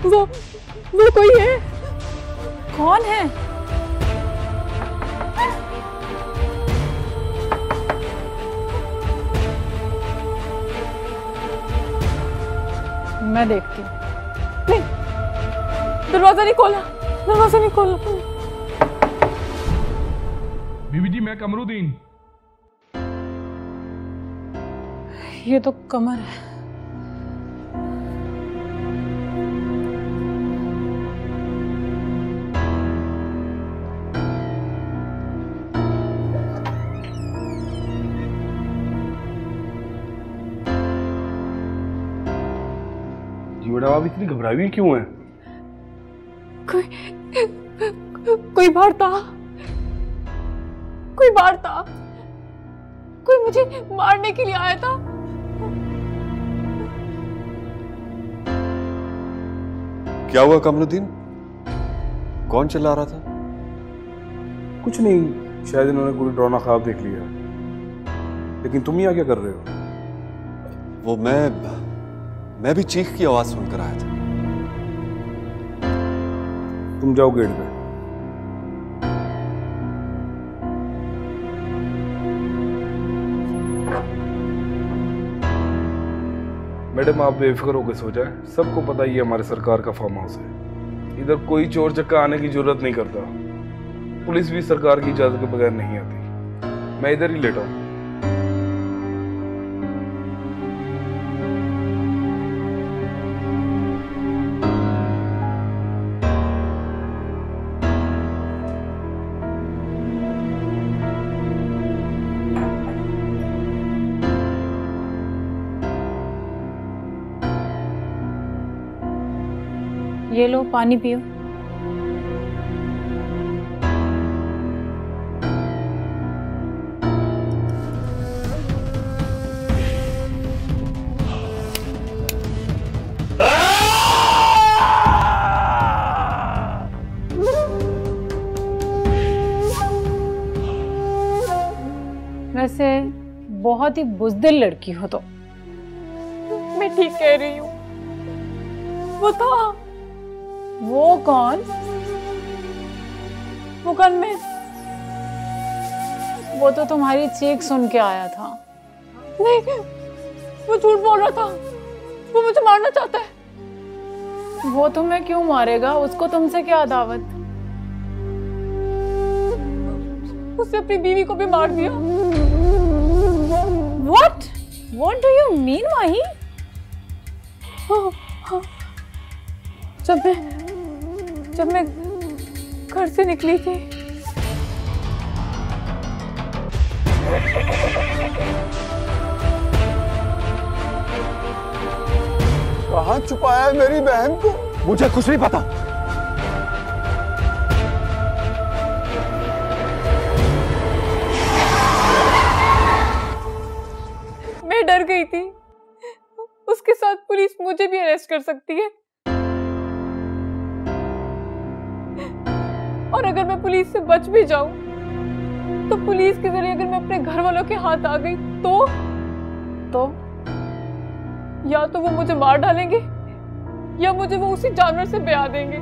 वो कोई है। कौन है? मैं देखती हूँ। नहीं, दरवाजा नहीं खोला, दरवाजा नहीं खोला। बीवी जी, मैं कमरुद्दीन। ये तो कमर है। जीवड़ा, आप इतनी घबराई हुई क्यों है? कोई बाहर था, कोई बाहर था, कोई मुझे मारने के लिए आया था। क्या हुआ कमरुद्दीन? कौन चिल्ला रहा था? कुछ नहीं, शायद इन्होंने कोई डरावना ख्वाब देख लिया। लेकिन तुम यहाँ क्या कर रहे हो? वो मैं भी चीख की आवाज सुनकर आया था। तुम जाओ गेट पे। मैडम, आप बेफिक्र होकर सो जाए। सबको पता ही है हमारे सरकार का फार्म हाउस है। इधर कोई चोर चक्का आने की जरूरत नहीं करता। पुलिस भी सरकार की इजाजत के बगैर नहीं आती। मैं इधर ही लेटा हूँ। ये लो, पानी पियो। वैसे बहुत ही बुज़दिल लड़की हो तो। मैं ठीक कह रही हूँ। वो था। वो कौन? वो गनमैन। वो तो तुम्हारी चीख सुन के आया था। नहीं, वो झूठ बोल रहा था। वो मुझे मारना चाहता है। वो तुम्हें क्यों मारेगा? उसको तुमसे क्या दावत? उसने अपनी बीवी को भी मार दिया। What? What do you mean, माही? हाँ। जब मैं घर से निकली थी, कहाँ छुपाया है मेरी बहन को? मुझे कुछ नहीं पता। मैं डर गई थी। उसके साथ पुलिस मुझे भी अरेस्ट कर सकती है। और अगर मैं पुलिस से बच भी जाऊं, तो पुलिस के जरिए अगर मैं अपने घर वालों के हाथ आ गई तो या तो वो मुझे मार डालेंगे या मुझे वो उसी जानवर से ब्याह देंगे।